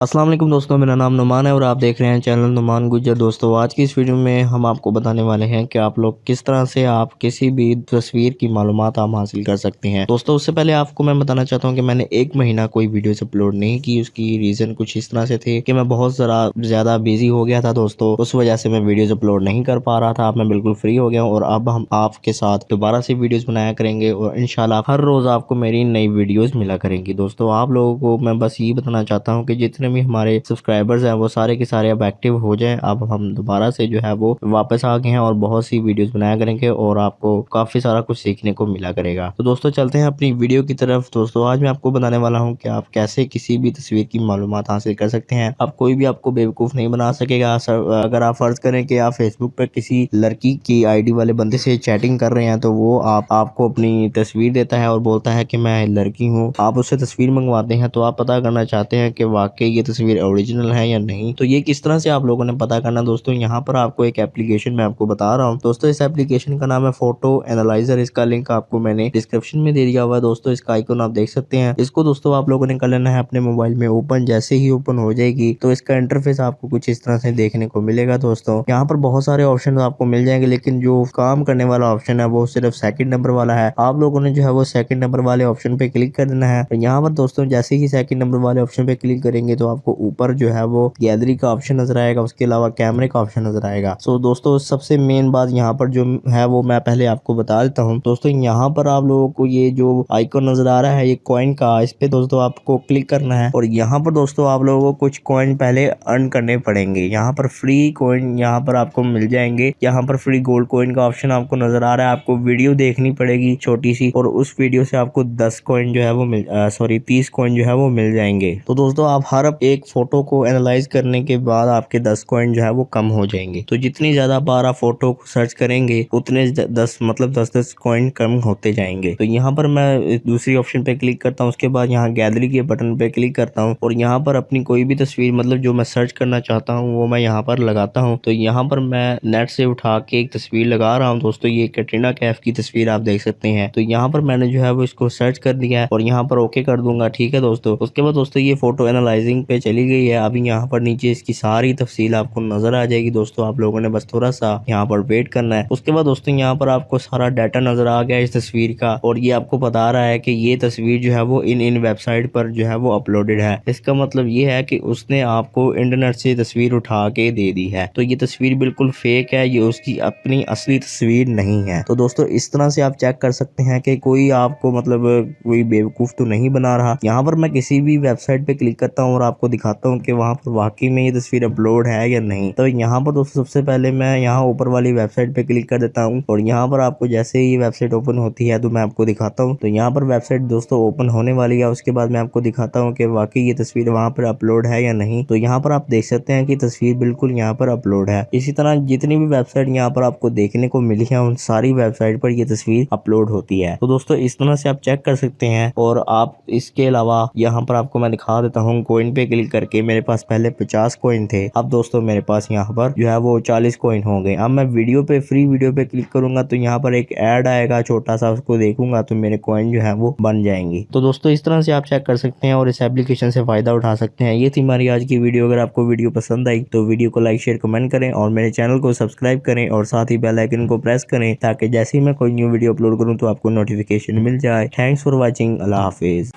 अस्सलाम वालेकुम दोस्तों, मेरा नाम नुमान है और आप देख रहे हैं चैनल नुमान गुज्जर। दोस्तों आज की इस वीडियो में हम आपको बताने वाले हैं कि आप लोग किस तरह से आप किसी भी तस्वीर की मालूमात आप हासिल कर सकते हैं। दोस्तों उससे पहले आपको मैं बताना चाहता हूं कि मैंने 1 महीना कोई वीडियोस अपलोड नहीं की। उसकी रीज़न कुछ इस तरह से थे कि मैं बहुत ज़्यादा बिजी हो गया था दोस्तों, उस वजह से मैं वीडियोज़ अपलोड नहीं कर पा रहा था। अब मैं बिल्कुल फ्री हो गया हूँ और अब हम आपके साथ दोबारा से वीडियोज़ बनाया करेंगे और इंशाल्लाह हर रोज़ आपको मेरी नई वीडियोज़ मिला करेंगी। दोस्तों आप लोगों को मैं बस ये बताना चाहता हूँ कि जितने भी हमारे सब्सक्राइबर्स हैं वो सारे के सारे अब एक्टिव हो जाएं। अब हम दोबारा से जो है वो वापस आ गए हैं और बहुत सी वीडियोस बनाया करेंगे और आपको काफ़ी सारा कुछ सीखने को मिला करेगा। तो दोस्तों चलते हैं अपनी वीडियो की तरफ। दोस्तों आज मैं आपको बताने वाला हूँ कि आप कैसे किसी भी तस्वीर की मालूमात हासिल कर सकते हैं। अब कोई भी आपको बेवकूफ़ नहीं बना सकेगा। अगर आप फर्ज करें कि आप फेसबुक पर किसी लड़की की आईडी वाले बंदे से चैटिंग कर रहे हैं तो वो आपको अपनी तस्वीर देता है और बोलता है कि मैं लड़की हूँ। आप उससे तस्वीर मंगवाते हैं तो आप पता करना चाहते हैं कि वाकई ये तस्वीर ओरिजिनल है या नहीं। तो ये किस तरह से आप लोगों ने पता करना दोस्तों, यहाँ पर आपको एक एप्लीकेशन मैं आपको बता रहा हूँ। दोस्तों इस एप्लीकेशन का नाम है फोटो एनालाइजर। इसका लिंक आपको मैंने डिस्क्रिप्शन में दे दिया हुआ है। दोस्तों इसका आइकन आप देख सकते हैं। इसको दोस्तों आप लोगों ने कर लेना है अपने मोबाइल में ओपन। जैसे ही ओपन हो जाएगी तो इसका इंटरफेस आपको कुछ इस तरह से देखने को मिलेगा। दोस्तों यहाँ पर बहुत सारे ऑप्शन आपको मिल जाएंगे, लेकिन जो काम करने वाला ऑप्शन है वो सिर्फ सेकंड नंबर वाला है। आप लोगों ने जो है वो सेकंड नंबर वाले ऑप्शन पे क्लिक कर देना है। यहाँ पर दोस्तों जैसे ही सेकंड नंबर वाले ऑप्शन पे क्लिक करेंगे तो आपको ऊपर जो है वो गैलरी का ऑप्शन नजर आएगा, उसके अलावा कैमरे का ऑप्शन नजर आएगा। सो दोस्तों सबसे मेन बात यहाँ पर जो है वो मैं पहले आपको बता देता हूँ। दोस्तों यहाँ पर आप लोगों को ये जो आइकन नजर आ रहा है ये कॉइन का, इस पे दोस्तों आपको क्लिक करना है और यहाँ पर दोस्तों आप लोगों को कुछ कॉइन पहले अर्न करने पड़ेंगे। यहाँ पर फ्री कॉइन यहाँ पर आपको मिल जाएंगे। यहाँ पर फ्री गोल्ड कॉइन का ऑप्शन आपको नजर आ रहा है। आपको वीडियो देखनी पड़ेगी छोटी सी और उस वीडियो से आपको 10 कॉइन जो है वो 30 कॉइन जो है वो मिल जाएंगे। तो दोस्तों आप हर एक फोटो को एनालाइज करने के बाद आपके 10 कॉइन जो है वो कम हो जाएंगे। तो जितनी ज्यादा बार आप फोटो को सर्च करेंगे उतने 10 कॉइन कम होते जाएंगे। तो यहाँ पर मैं दूसरी ऑप्शन पे क्लिक करता हूँ, उसके बाद यहाँ गैलरी के बटन पे क्लिक करता हूँ और यहाँ पर अपनी कोई भी तस्वीर जो मैं सर्च करना चाहता हूँ वो मैं यहाँ पर लगाता हूँ। तो यहाँ पर मैं नेट से उठा के एक तस्वीर लगा रहा हूँ। दोस्तों ये कैटरीना कैफ की तस्वीर आप देख सकते हैं। तो यहाँ पर मैंने जो है वो इसको सर्च कर दिया है और यहाँ पर ओके कर दूंगा। ठीक है दोस्तों, उसके बाद दोस्तों ये फोटो एनालाइजिंग पे चली गई है। अभी यहाँ पर नीचे इसकी सारी तफसील आपको नजर आ जाएगी। दोस्तों आप लोगों ने बस थोड़ा सा यहाँ पर वेट करना है। उसके बाद दोस्तों यहाँ पर आपको सारा डाटा नजर आ गया इस तस्वीर का और ये आपको बता रहा है कि ये तस्वीर जो है वो इन वेबसाइट पर जो है वो अपलोडेड है। इसका मतलब ये है कि उसने आपको इंटरनेट से तस्वीर उठा के दे दी है। तो ये तस्वीर बिल्कुल फेक है, ये उसकी अपनी असली तस्वीर नहीं है। तो दोस्तों इस तरह से आप चेक कर सकते हैं कि कोई आपको कोई बेवकूफ तो नहीं बना रहा। यहाँ पर मैं किसी भी वेबसाइट पे क्लिक करता हूँ और आपको दिखाता हूँ कि वहाँ पर वाकई में ये तस्वीर अपलोड है या नहीं। तो यहाँ पर दोस्तों सबसे पहले मैं यहाँ ऊपर वाली वेबसाइट पे क्लिक कर देता हूँ और यहाँ पर आपको जैसे ही वेबसाइट ओपन होती है तो मैं आपको दिखाता हूँ। तो यहाँ पर वेबसाइट दोस्तों ओपन होने वाली है। उसके बाद मैं आपको दिखाता हूँ कि वाकई ये तस्वीर वहाँ पर अपलोड है या नहीं। तो यहाँ पर आप देख सकते हैं कि तस्वीर बिल्कुल यहाँ पर अपलोड है। इसी तरह जितनी भी वेबसाइट यहाँ पर आपको देखने को मिली है उन सारी वेबसाइट पर ये तस्वीर अपलोड होती है। तो दोस्तों इस तरह से आप चेक कर सकते हैं। और आप इसके अलावा यहाँ पर आपको मैं दिखा देता हूँ कॉइन पे क्लिक करके। मेरे पास पहले 50 कॉइन थे, अब दोस्तों मेरे पास यहाँ पर जो है वो 40 कॉइन हो गए। अब मैं फ्री वीडियो पे क्लिक करूंगा तो यहाँ पर एक ऐड आएगा छोटा सा, उसको देखूंगा तो मेरे कॉइन जो है वो बन जाएंगे। तो दोस्तों इस तरह से आप चेक कर सकते हैं और इस एप्लीकेशन से फायदा उठा सकते हैं। ये थी हमारी आज की वीडियो। अगर आपको वीडियो पसंद आई तो वीडियो को लाइक शेयर कमेंट करें और मेरे चैनल को सब्सक्राइब करें और साथ ही बेल आइकन को प्रेस करें ताकि जैसे ही मैं कोई न्यू वीडियो अपलोड करूं तो आपको नोटिफिकेशन मिल जाए। Thanks for watching. Allah Hafiz.